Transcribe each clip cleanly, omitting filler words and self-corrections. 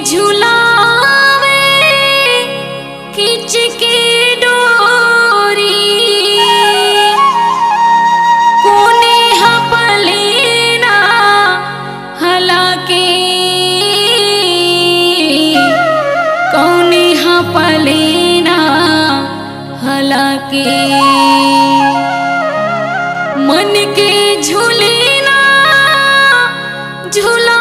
झुलावे खिंच के डोरी कोने हपलेना हला के कौने हपलेना हला के मन के झूलेना झूला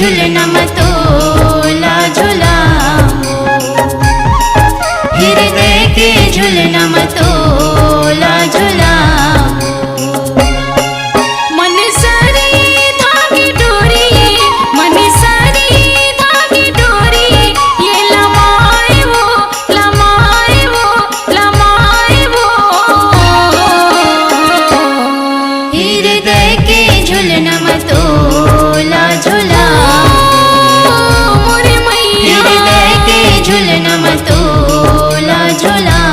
झुलना मतोला झुलाओ हृदय के झुलना मतोला झुलाओ मन सारी धागे डोरी मन सारी धागे डोरी ये लमाए वो लमाए वो लमाए वो हृदय के झुलना मतोला झुलाओ झुलना मतोला झुलाओ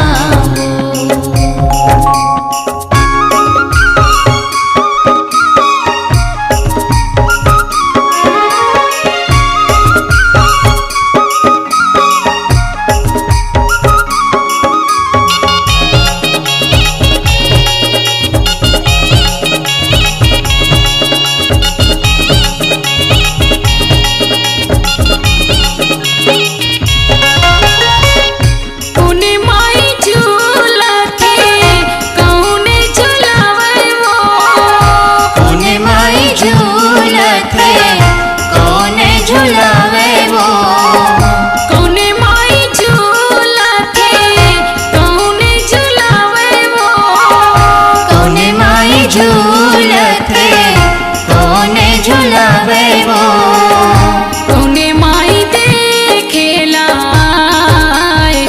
झुलावे वो कौने माई देखेला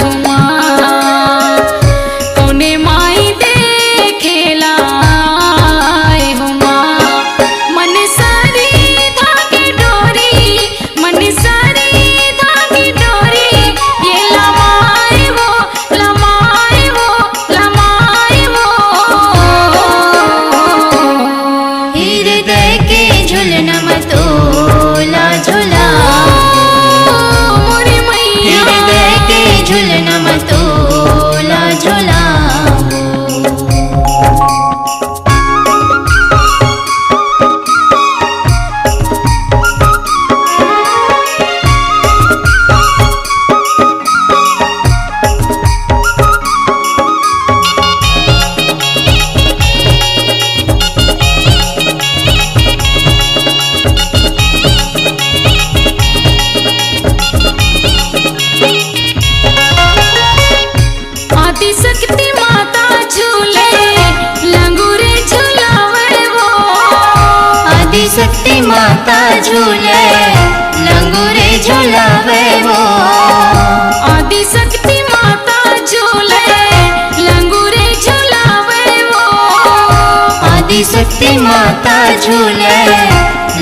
हुआ कौने माई देखेला हुआ मन सारी धागे डोरी मन सारी धागे डोरी ये लमाए वो लमाए वो लमाए वो हृदय के झुलना मतोला झुलाओ हृदय के झुलना मतोला झुलाओ शक्ति माता झूले लंगूरे झुलावे वो आदि शक्ति माता झूले लंगूरे झुलावे वो आदि शक्ति माता झूले लंगूरे झुलावे वो आदि शक्ति माता झूले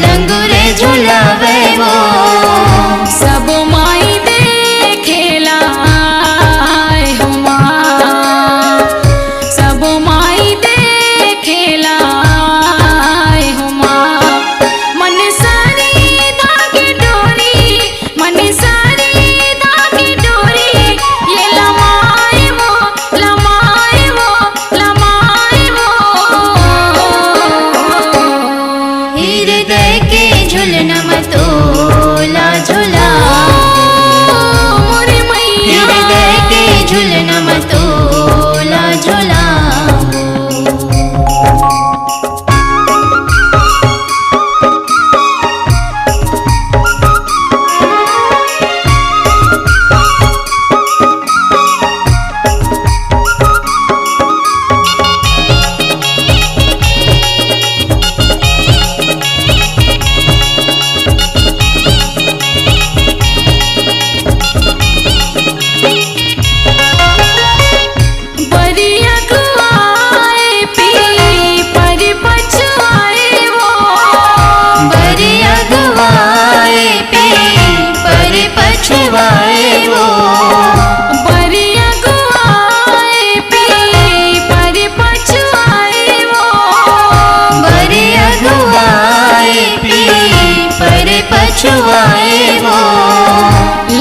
लंगूरे झुलावे वो सब माई देखेला हृदय के झुलना मतोला छुआए वो।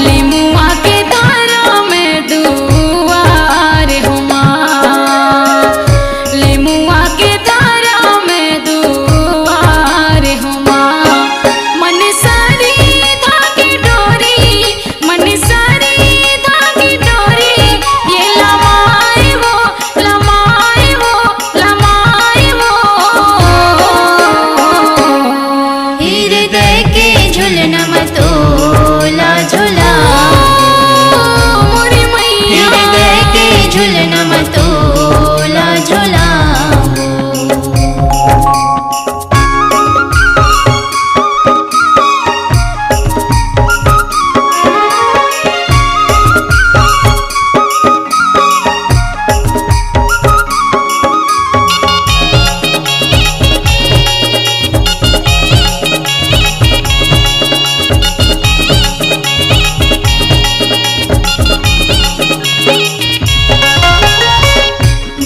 लेमुआ के धारा में दुआर हो माँ, लेमुआ के धारा में दुआर हो माँ। मन सारी धागे डोरी, मन सारी धागे डोरी, ये लमाए वो, लमाए वो, लमाए वो। हृदय के झुलना मतोला झुला, मोरे मैया हृदय के झुलना मतोला झुला।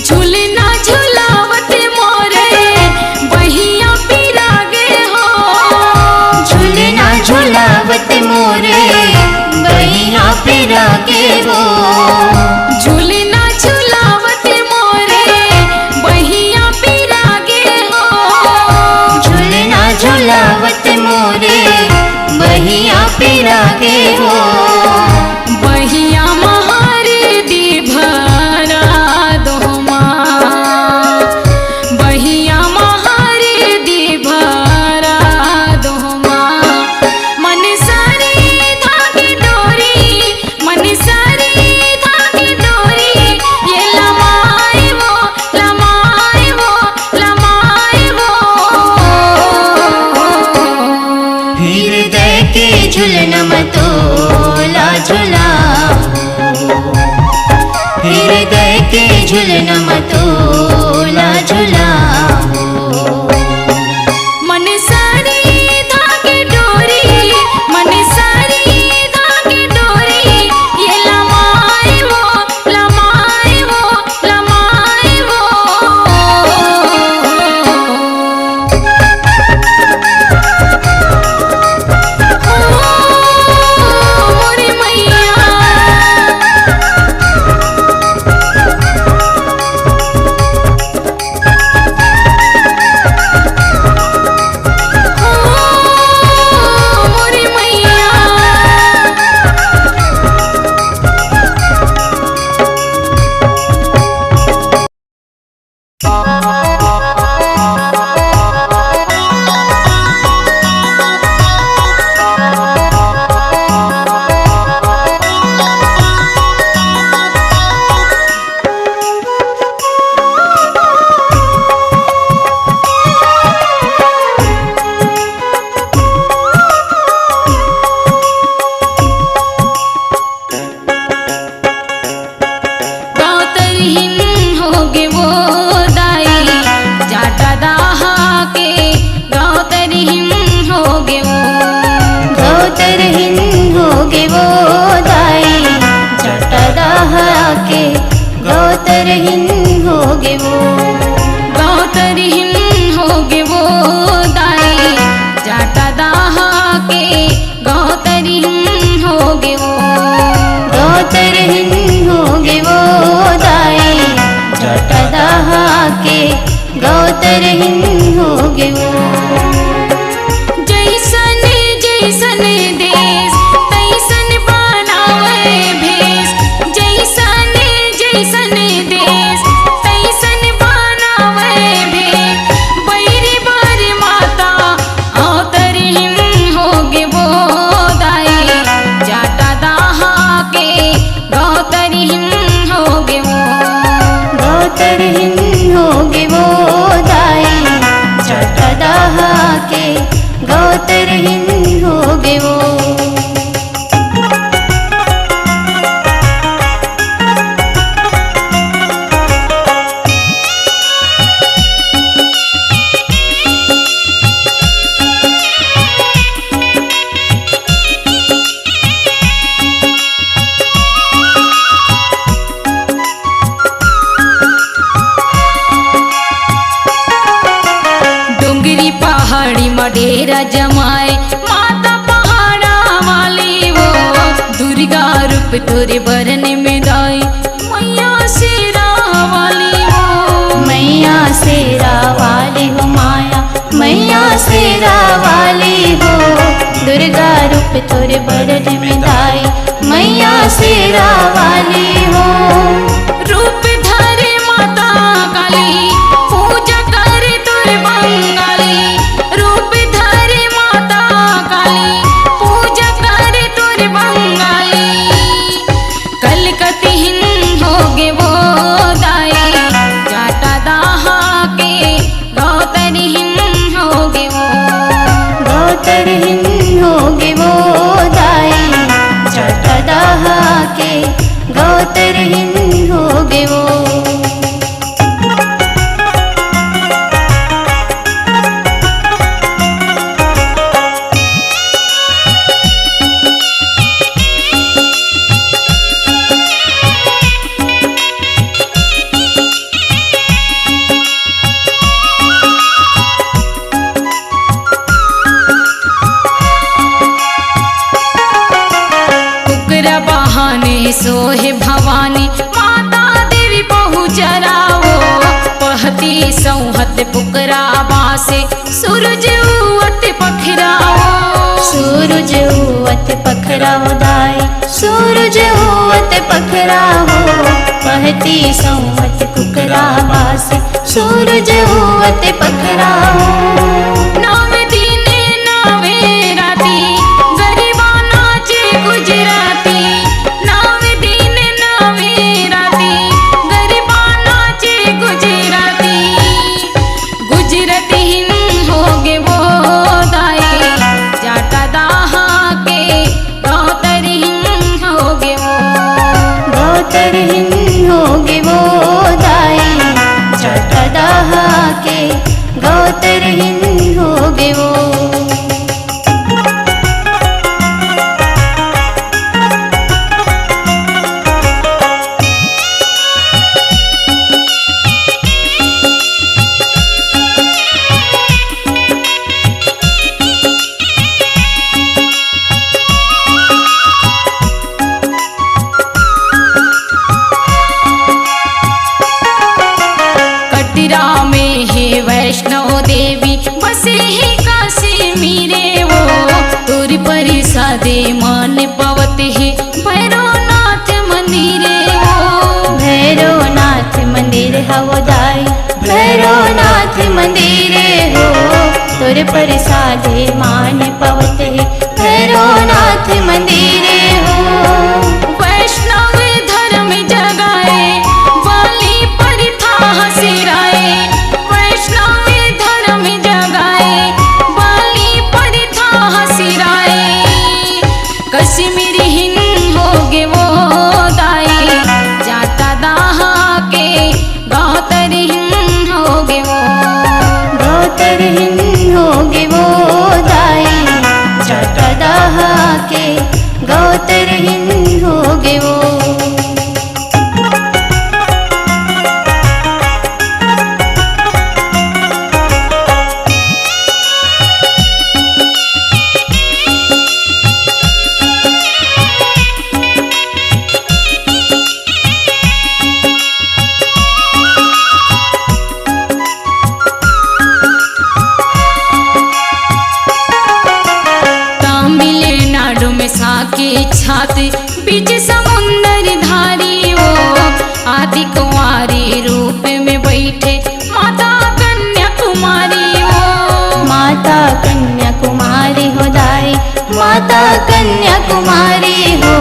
झूलना झुलावत मोरे बहिया पिरागे हो, झुलना झुलावत मोरे बहिया पिरा के वो। झूलना झुलावत मोरे बहिया पिरागे हो। झुलना झुलावत मोरे बहिया पिरा के वो। बहिया महार दी भरा दो माँ, बहिया महार दी भरा दो माँ। मन सारी धागे डोरी, मन सारी धागे डोरी, ये लमाए वो, लमाए वो, लमाए वो। हृदय के झुलना मतोला झुला, हृदय के झुलना मतोला झुला। मन सारी धागे डोरी, मन सारी धागे डोरी, ये लमाए वो, लमाए वो, लमाए वो। मोरे मैया मोरे मैया गौतरहीन होगे वो दाई जाटा दाहा के, गौतरहीन होगे वो। गौतरहीन होगे वो दाई जटा दाहा के। गौतरहीन होगे वो। गौतरहीन होगे वो दाई जाटा दाहा के, गौतरहीन होगे वो। गौतरहीन होगे वो दाई जटा दाहा के। गौतरहीन होगे वो। जैसन जैसन देश तैसन बनावे भेष, जैसन जैसन देश तैसन बनावे भेष। बैरी बारी माता अवतरी रूप तोरे बरन में दाई मैया शेरा वाली हो। मैया शेरा वाली हो माया, मैया शेरा वाली हो। दुर्गा रूप तोरे बरन में दाई मैया शेरा वाली हो। रूप धरे माता काली पूजा करे तोरे बंगाली। रूप धरे माता काली पूजा करे तोरे बंगाली। कलकति हिंद होगे वो दाई जाटा दाहा के गौतर हिंद होगे वो। गौतर हिंद होगे वो दाई जाटा दाहा के गौतर हिंद होगे वो। कुकरा बहाने सोहे भवानी माता देवी बहु जरावो। पहती सौहत पुकरा बासे सूरज उवत पखरावो। सूरज उवत पखराओ दाई सूरज उवत पखराओ। पहती संवत कुकरा बास सूरज उवत पखराओ। नावे दीने नावे राती गरीबा नाचे गुजराती। नावे दीने नावे राती गरीबा नाचे गुजराती। गुजराती हिंद होगे वो दाई जाटा दाहा के गौतर हिंद होगे वो। गौतर हिंद होगे वो दाई जाटा दाहा के गौतर हिंद होगे वो। कटरा में है वैष्णो देवी बसे है काशी मीरे वो। तोरी परिसादे मान पवत है भैरवनाथ मंदिरे वो। भैरवनाथ मंदिर हवो दाई भैरवनाथ मंदिर हो। तोर प्रसादे मान पवत है भैरवनाथ मंदिर हो। वैष्णव धर्म जगाए वाली परिथा हसिराए। वैष्णव धर्म जगाए वाली परिथा हसिराए। कश्मीर हिंद होगे वो दाई जाटा दाहा के गौतर हिंद होगे वो। गौतर हिंद होगे वो दाई जाटा दाहा के गौतर हिंद होगे वो। तमिलनाडु में साके छाते बीच समुंदर धारी वो। आदि कुंवारी रूप में बैठे माता कन्याकुमारी वो। माता कन्याकुमारी हो दाई माता कन्याकुमारी हो।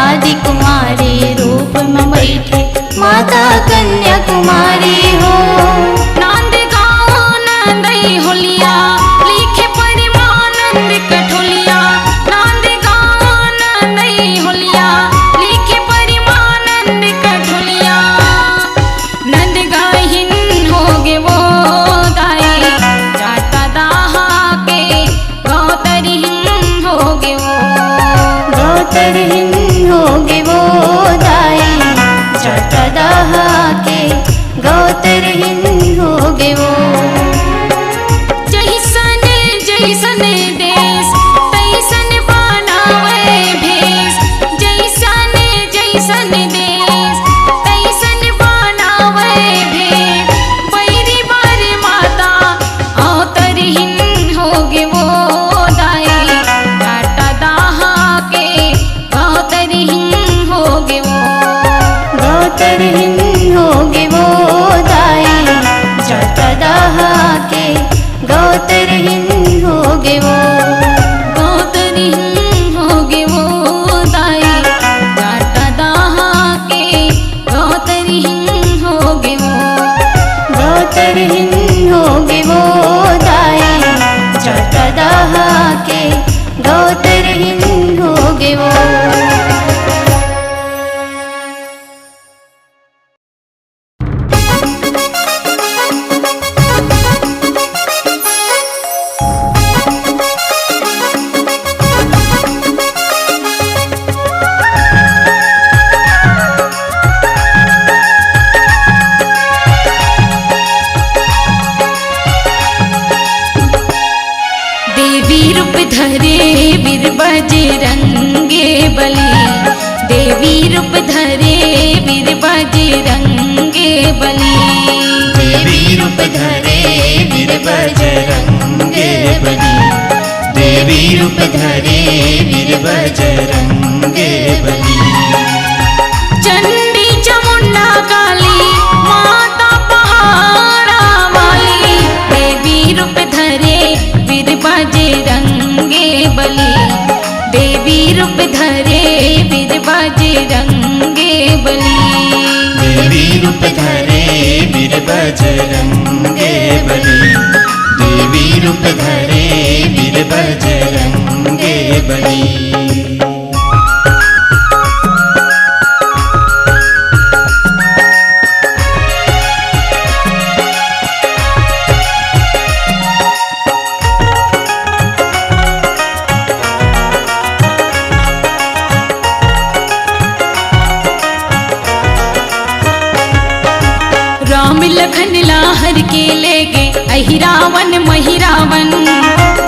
आदि कुमारी रूप में बैठे माता कन्याकुमारी हो। नांद गाँव नंदई होलिया लिखे परिमानंद कठोलिया। नांद गाँव नंदई होलिया लिखे परिमानंद कठोलिया। नंद गाहिन होगे वो दाई जाटा दाहा के गौतर हिंद होगे वो। गौतर हिंद होगे वो दाई जाटा दाहा के गौतर हिंद होगे वो। जैसन जैसन देश तैसन बनावे भेष। जैसन बजरंगे बली। देवी रूप धरे वीर बजरंगे बली। देवी रूप धरे वीर बजरंगे बली। देवी रूप धरे वीर बजरंगे बली। चंडी चामुंडा काली माता पहाड़ा वाली। देवी रूप धरे वीर बजरंगे बली। देवी रूप धरे वीर बजरंगे बली। देवी रूप धरे वीर बजरंगे बली। देवी रूप धरे वीर बजरंगे बली। राम लखन लाहर के ले गए अहिरावन महिरावन।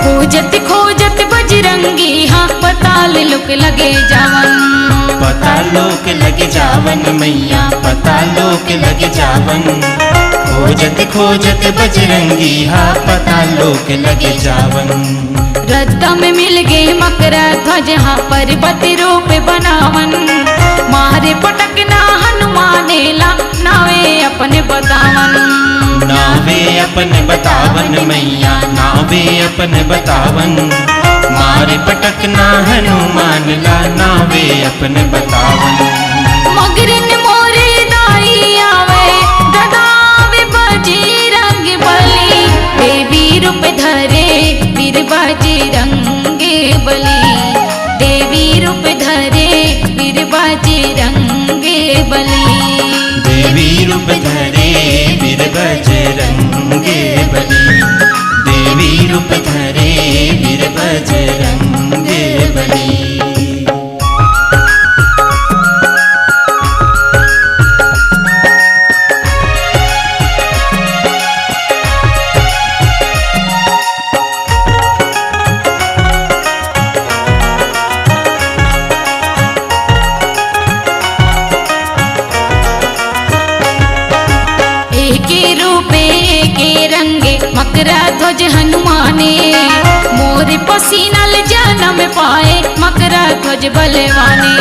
खोजत खोजत बजरंगी हाँ पताल लोक लगे जावन। पता लोक लगे जावन मैया पता लोक लगे जावन। खोजत खोजत बजरंगी हाँ पता लोक लगे जावन। रद्दा में मिल गए मकरा ध्वज हाँ पर्वत रूप बनावन। मारे पटकना हनुमानेला नावे अपने बतावन। नावे अपन बतावन मैया नावे अपन बतावन। मारे पटकना हनुमान ला नावे अपन बतावन। मगरिन मोरे दाई आवे ददावे बजरंग बली। देवी रूप धरे वीर बजरंगे बली। देवी रूप धरे वीर बजरंगे बली। देवी रूप धरे वीर बजरंगे बली। देवी रूप धरे वीर बजरंगे बली। के रूपे के रंगे मकरा ध्वज हनुमाने। मोर पसीनल जन्म पाए मकरा ध्वज बलवाने।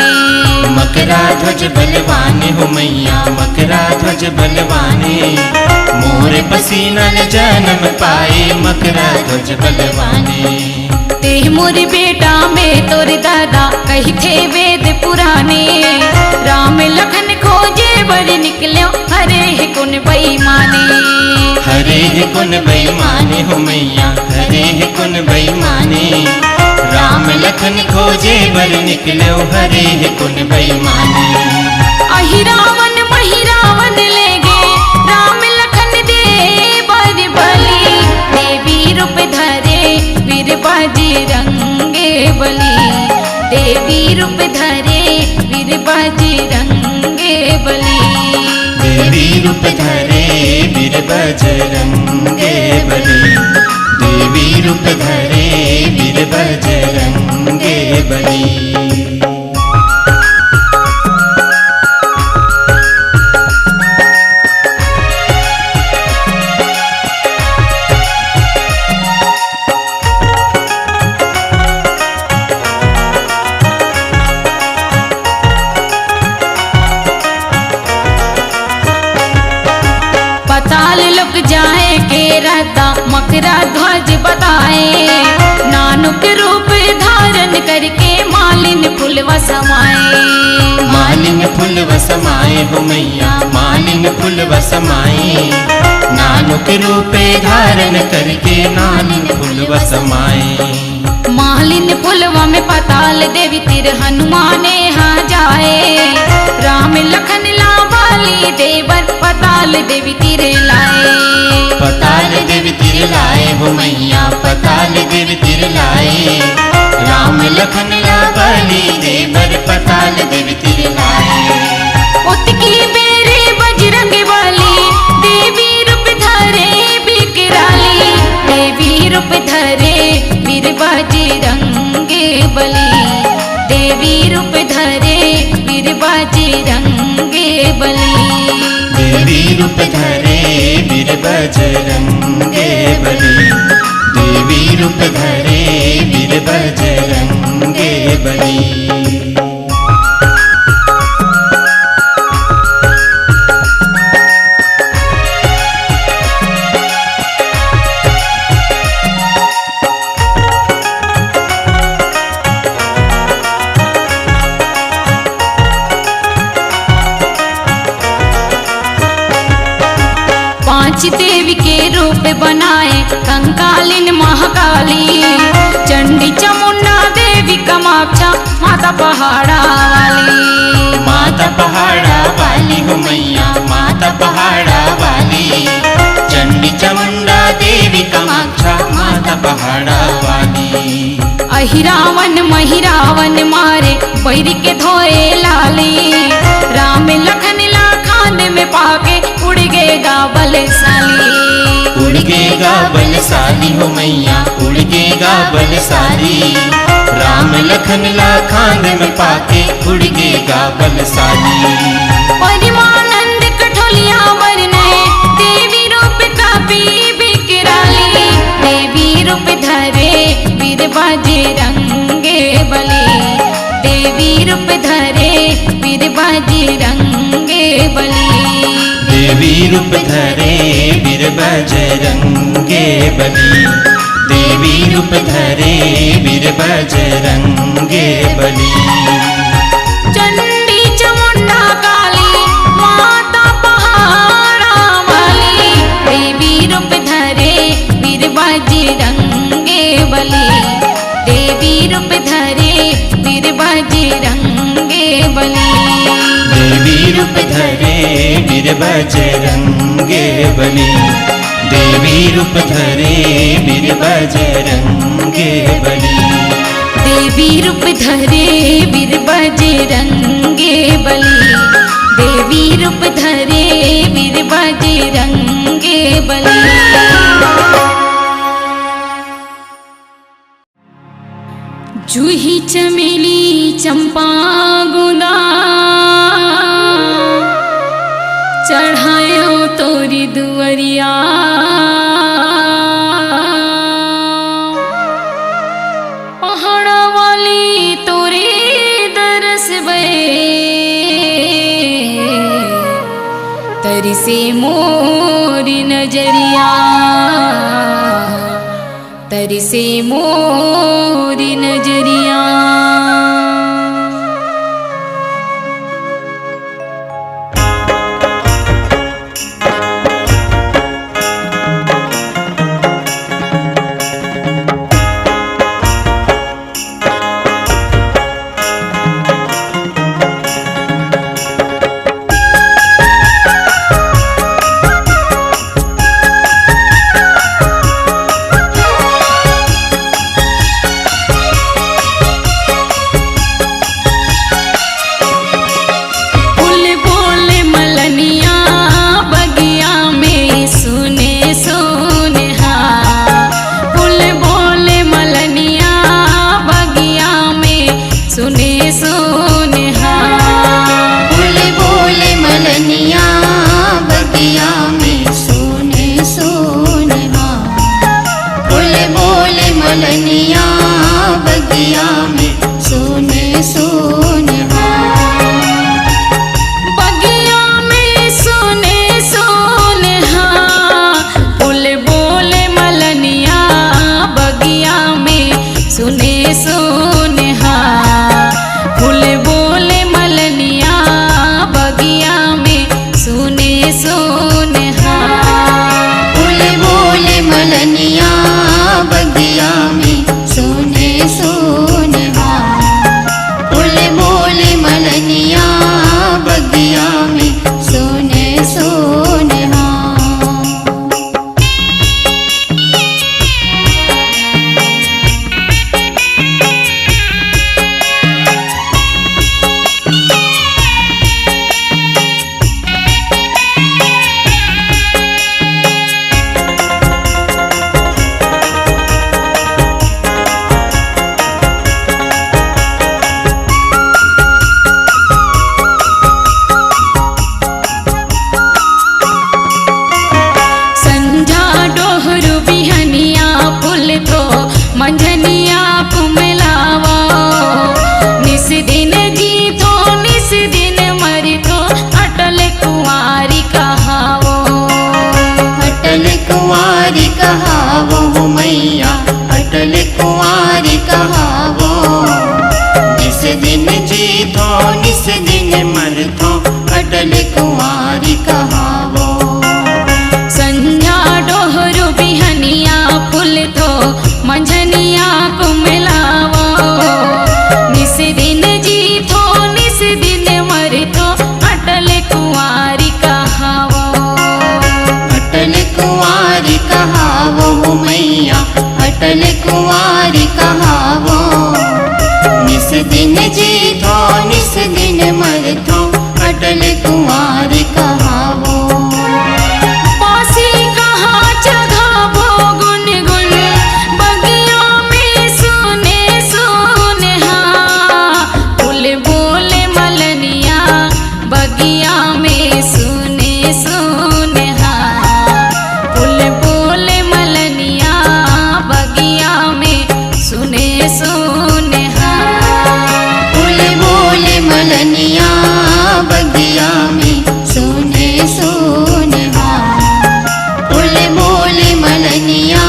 मकरा ध्वज बलवाने हो मैया मकरा ध्वज बलवाने। मोर पसीना ने जन्म पाए मकरा ध्वज बलवाने। ते मोर बेटा में तोर दादा कही थे वेद पुराने। राम लखन खोजे बर निकलो हरे कुन बेईमाने। हरे कुन बेईमाने हो मैया हरे कुन बेईमाने। राम लखन खोजे बर निकलो हरे कुन बेईमाने। अहिरावन महिरावन ले गए राम लखन दे बर बली। देवी रूप धरे वीर बजरंगे बली। देवी रूप धरे वीर बजरंगे बली। देवी रूप धरे वीर बजरंगे बली। देवी रूप धरे वीर बजरंगे बली। पताल लुक जाए के रहता मकरा ध्वज बताए। नानुक रूप धारण करके मालिन फूल वसमाए। मालिन फूल वसमाए हो मैया मालिन फूल वसमाए। नानुक रूपे धारण करके नालिन फूल वसमाए। मालिन फुलवा में पताल देवी तिर हनुमाने हाँ जाए। राम लखन लावाली देवर पताल देवी तिर लाए। पताल देवी तिर लाए हो मैया पताल देवी तिर लाए। राम लखन लावाली देवर पताल देवी तिर लाए। उतकी बेरे बजरंग वाली देवी रूप धरे बिकराली। देवी रूप धरे वीर बजरंगे बली। देवी रूप धरे वीर बजरंगे बली। देवी रूप धरे वीर बजरंगे बली। देवी रूप धरे वीर बजरंगे बली। पांच देवी के रूप बनाए कंकालिन महाकाली, चंडी चामुंडा देवी कामाक्षा माता पहाड़ा वाली। माता पहाड़ा वाली हो मैया, माता पहाड़ा वाली। चंडी चामुंडा देवी कामाक्षा माता पहाड़ा वाली। अहिरावन महिरावन मारे बैरी के धोए लाली, राम लखन लाखान में पाके उड़ गेगा बलशाली। उड़ गेगा बलशाली हो मैया, उड़ गेगा बलशाली। राम लखन लाखान में पाके उड़ गेगा बलशाली। परिमानंद कठोलिया वरने देवी रूप कापी बिकराली, देवी रूप धरे वीर बजरंगे बली। देवी रूप धरे वीर बजरंगे बली। देवी रूप धरे वीर बजरंगे बली। देवी रूप धरे वीर बजरंगे बली। चंडी चामुंडा काली माता पहाड़ा वाली, देवी रूप धरे वीर बजरंगे बली। देवी रूप धरे वीर बजरंगे बली। देवी रूप धरे वीर बजरंगे बली। देवी रूप धरे वीर बजरंगे बली। देवी रूप धरे वीर बजरंगे बली। देवी रूप धरे वीर बजरंगे बली। जूही चमेली चंपा गुना चढ़ायो तोरी दुअरिया, पहाड़ा वाली तोरे दरस बे तरी से मोरी नजरिया, तरी से मोरी नजरिया। मलनिया बगिया में सोने सोने बगिया में सोने सोने फूल बोले मलनिया बगिया में सोने सोने दिन जीतो निस दिन मरतो अटल कुंवारी कहावो। संझा डोहरू बिहनिया फूल थो मंझनिया को मिलावो। निस दिन जीतो निस दिन मरतो अटल कुंवारी कहावो। अटल कुंवारी कहावो मैया अटल कुंवारी कहावो। निस दिन जीतो निस दिन मरतो अटल कुंवारी कहावो। पासी कहाँ चढ़ावो गुन गुन बगिया में सुने सुने हाँ। फूल बोले मलनिया बगिया में सुने सुने हाँ। फूल बोले मलनिया बगिया में सुने सुने हाँ। फूल बोले मलनिया बगिया में सुने सुने हाँ। फूल बोले मलनिया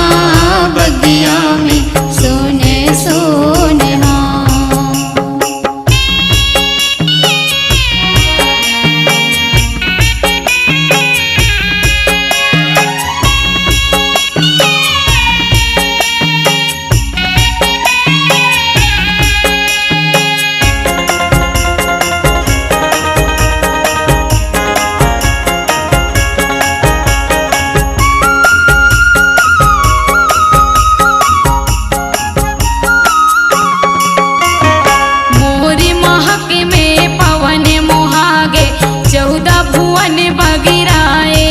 बगिया में सुने सुने हाँ। मोरी महक में पवन मोहागे 14 भुवन बगिराए।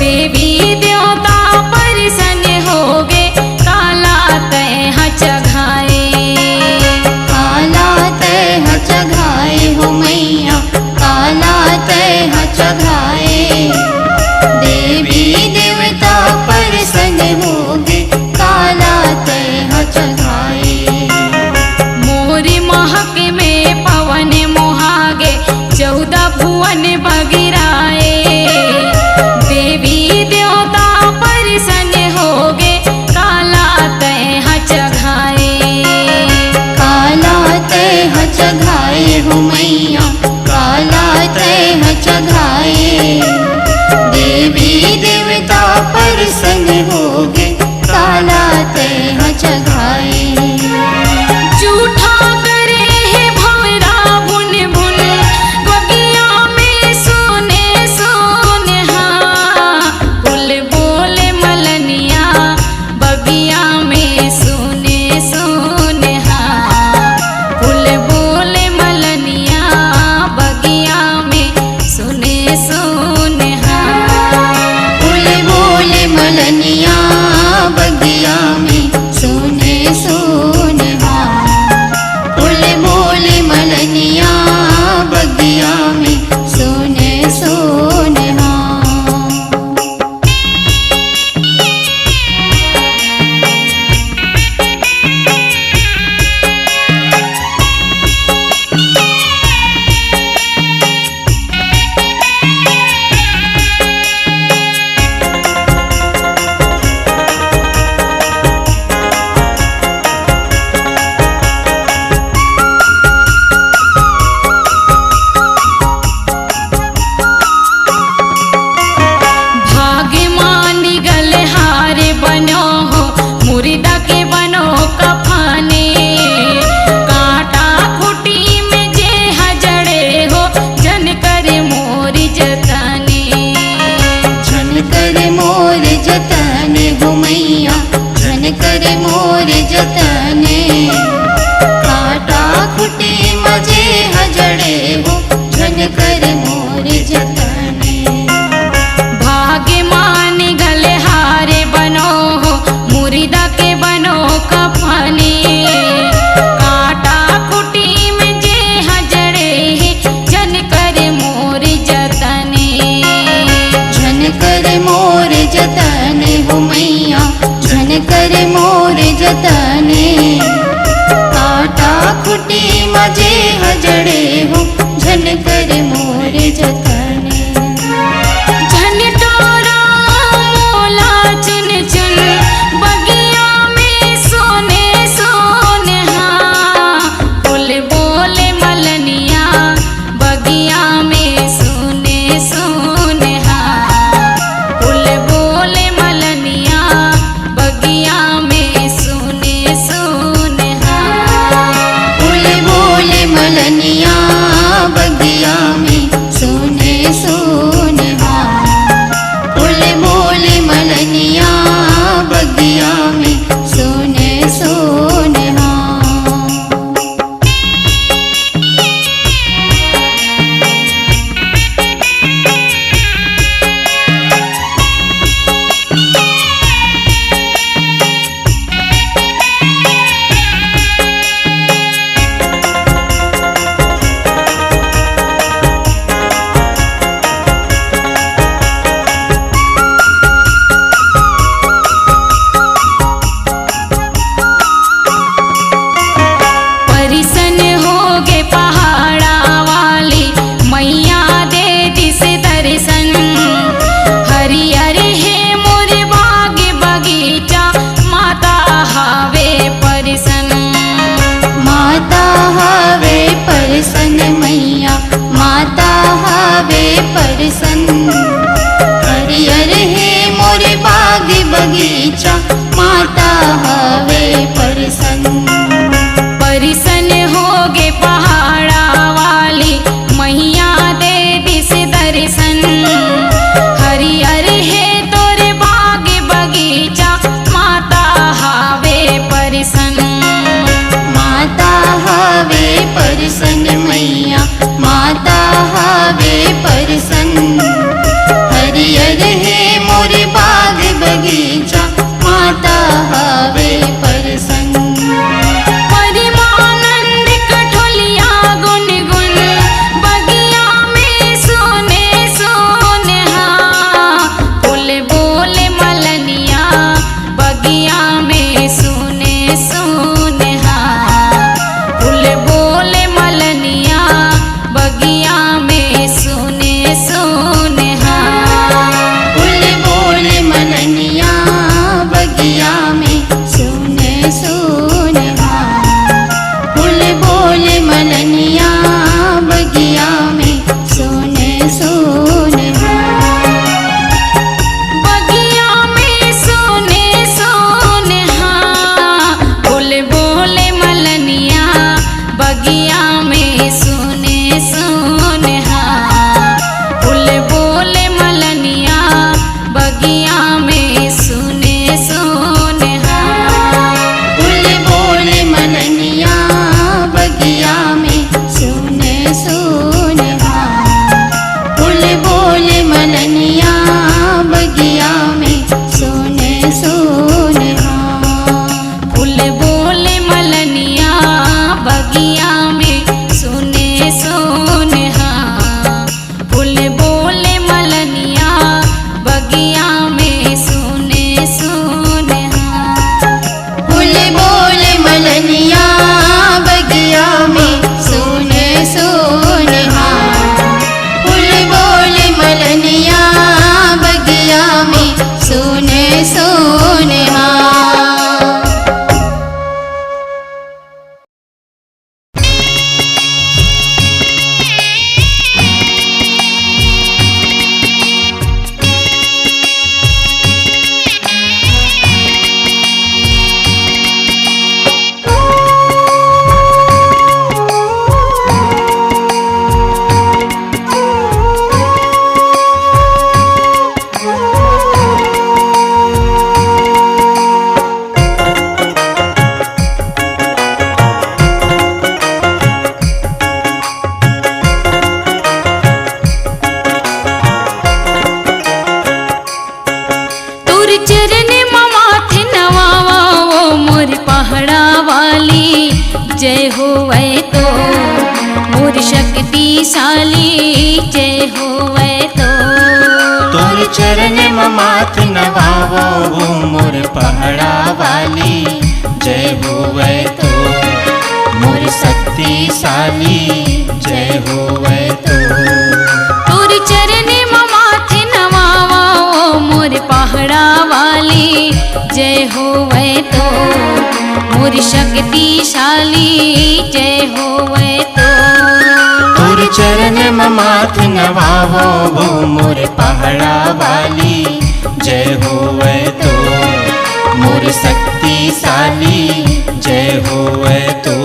देवी देवता प्रसन्न होगे काला तह चघाए। काला तह चघाए हो मैया काला तह चघाए। देवी देवता प्रसन्न होगे काला तह चघाए। मोरी महक में पवन मोहागे 14 भुवन बगिराए। देवी देवता प्रसन्न होगे काला तह चघाए। काला तह चघाए हो मैया काला तह चघाए। देवी देवता प्रसन्न होगे काला तह चघाए। झूठा करे है भंवरा बुन बुन बगिया में सुने सुने हाँ। फूल बोले मलनिया बगिया में सुने सुने हाँ। फूल बोले मलनिया बगिया में सुने सुने हाँ। फूल बोले मलनिया बगिया में सुने सुने हाँ। फूल बोले मलनिया बगिया में सुने सुने हाँ। भाग्यमानी गलहार बनो हो मुर्दा के बनो कफाने। कांटा खूटी में जे हजड़े हो जन करे मोर जतने। झन कर मोर जतने हो मैया झन कर मोर जतने। काटा खुटी मजे हजड़े हो झन कर मोर जतने। भाग्यमानी गलहार बनो हो मुर्दा के बनो कफाने। कांटा खूटी में जे हजड़े जन करे मोर जतने। झन कर मोर जतने हो मैया झन कर मोर जतने। काटा खुटी मजे हजड़े हो झन कर मोर जतने। झन टोरा मोला चुन चुन बगिया में सोने सोने हाँ। फूल परसन मैया माता हवे परसन। हरियर है मोरे बाग बगीचा माता हवे परसन। परिसन होगे पहाड़ा वाली मैया दे दिस दर्शन। हरियर है तोरे बाग बगीचा माता हावे परिसन। माता हवे परसन मैया माता हवे परसन। हरियर है मोरे बाग बगीचा माता हवे परसन। परिमानंद कठोलिया गुनगुन बगिया में सोने सोने फूल बोले मलनिया बगिया में सोने सोने फूल बोले मलनिया बगिया में सोने सोने फूल बोले मलनिया बगिया में सोने सोने। फूल बोले मलनिया बगिया में सोने सोने। बगिया में सोने सोने फूल बोले मलनिया बगिया में सोने सोने फूल बोले मलनिया बगिया में सोने सोने फूल बोले मलनिया बगिया में सोने सोने। फूल बोले मलनिया बगिया में सोने सोने। फूल बोले मलनिया बगिया में सोने सोने फूल बोले मलनिया बगिया में सोने सोने फूल बोले मलनिया बगिया में सोने सोने। फूल बोले मलनिया बगिया में सोने सोने। तुर चरण माथ नवावा ओ मोर पहाड़ा वाली जय होवे तो मोर शक्तिशाली जय होवे तो। तोर चरण में माथ नवावो वो मोर पहाड़ा वाली जय होवे तो मोर शक्तिशाली जय होवे तो। तुर चरण माथ नवावा ओ मोर पहाड़ा वाली जय होवे तो मोर शक्तिशाली जय होवे तो। तोर चरण में माथ नवावो वो मोर पहाड़ा वाली जय होवे तो मोर शक्तिशाली जय होवे तो।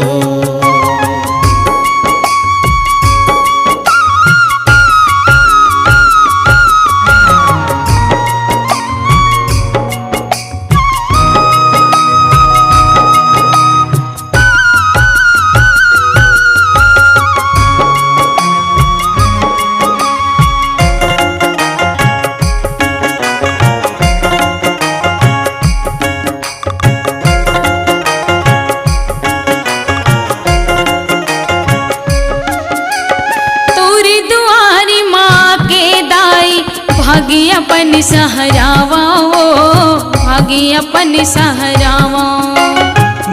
भागी अपन सहरावा भागी अपन सहरावा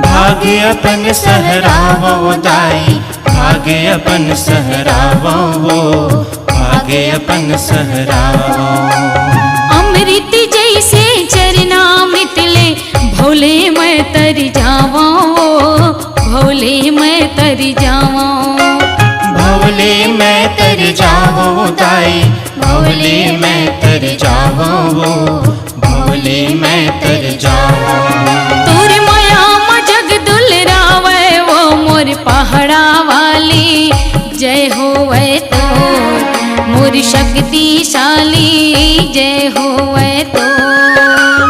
भागे अपन सहरावा दाई भागे अपन सहरावा भागे अपन सहरावा। अमृत जैसे चरनामृत ले भोले मैं तर जावा भोले मैं तर जावा। भवले मैं तर जाऊं दाई, भवले मैं तर जाऊं, भवले मैं तर जाऊं। तोर माया में जग दुलरावे वो मोर पहाड़ा वाली, जय होवे तो मोर शक्तिशाली, जय होवे तो।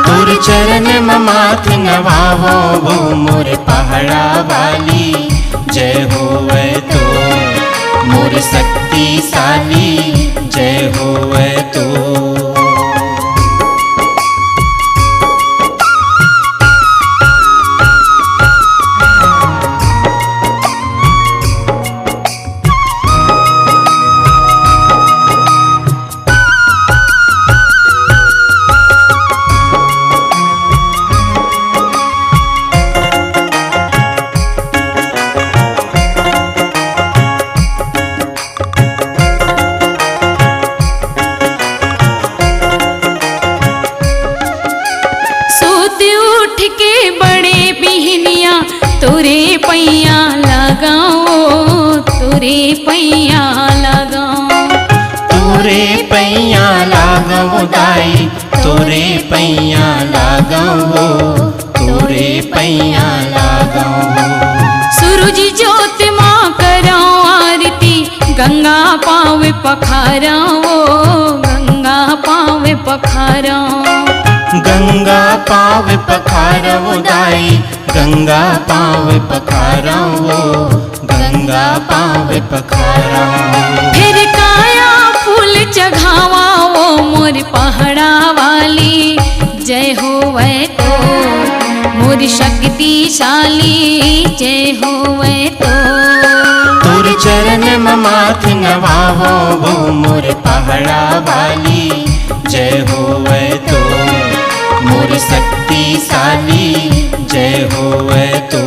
तोर चरण में माथ नवावो वो मोर पहाड़ा वाली, जय होवे तो मोर शक्तिशाली, जय होवे तो। उठ के बड़े बिहनिया तोरे पैया लगाओ, तोरे पैया लगाओ। तोरे पैया लगाओ दाई, तोरे पैया लगाओ, तोरे पैया लगाओ। सूरज ज्योत माँ कराओ आरती, गंगा पावे पखाराओ, गंगा पावे पखाराओ। गंगा पाव पखारवो दाई, गंगा पाव पखारवो, गंगा पाव पखारवो। फिर काया फूल चढ़ावाओ मोर पहाड़ा वाली, जय होवे तो मोर शक्तिशाली, जय होवे तो। तोर चरण में माथ नवावो वो मोर पहाड़ा वाली, जय होवे तो मोर शक्तिशाली, जय होवे तो।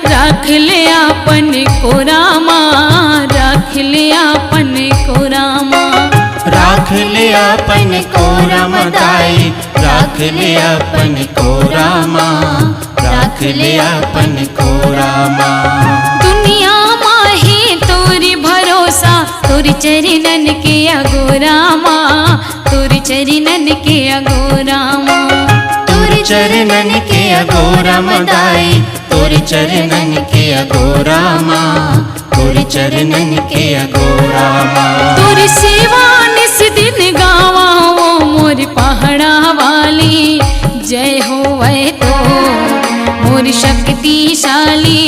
रख ले अपन कोरामा, रख ले अपन कोरामा। राख ले अपन कोरामा दाई, राख ले अपन कोरामा, राख ले अपन कोरामा। दुनिया माही तोरी भरोसा, तोरी चरणन के अगोरामा, तोरी चरणन के अगोरामा। तोर चरणन के अगोरामा दाई, तोर चरणन के अगोरामा, तोर चरणन के अगोरामा। तोरी सेवा निस दिन गावाओ मोर पहाड़ा वाली, जय होवे तो मोर शक्तिशाली,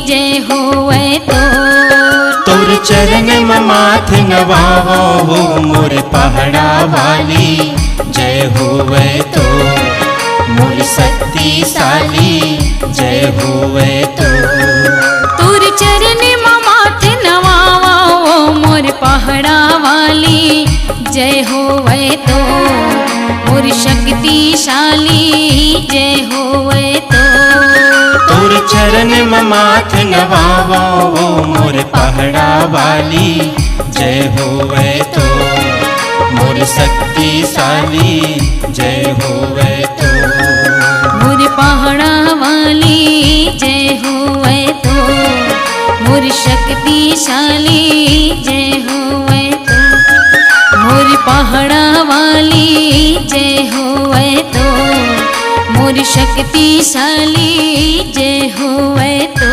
जय होवे तो। तोर चरण में माथ नवावो वो मोर पहाड़ा वाली, जय होवे तो मोर शक्तिशाली, जय होवे तो। तोर चरण में माथ नवाओ मोर पहाड़ा वाली, जय होवे तो मोर शक्तिशाली, जय होवे तो। तोर चरण में माथ नवावो वो मोर पहाड़ा वाली, जय होवे तो मोर शक्तिशाली, जय होवे तो। मोर पहाड़ा वाली, जय होवे तो मोर शक्तिशाली, जय होवे तो। मोर पहाड़ा वाली, जय होवे तो मोर शक्तिशाली, जय होवे तो।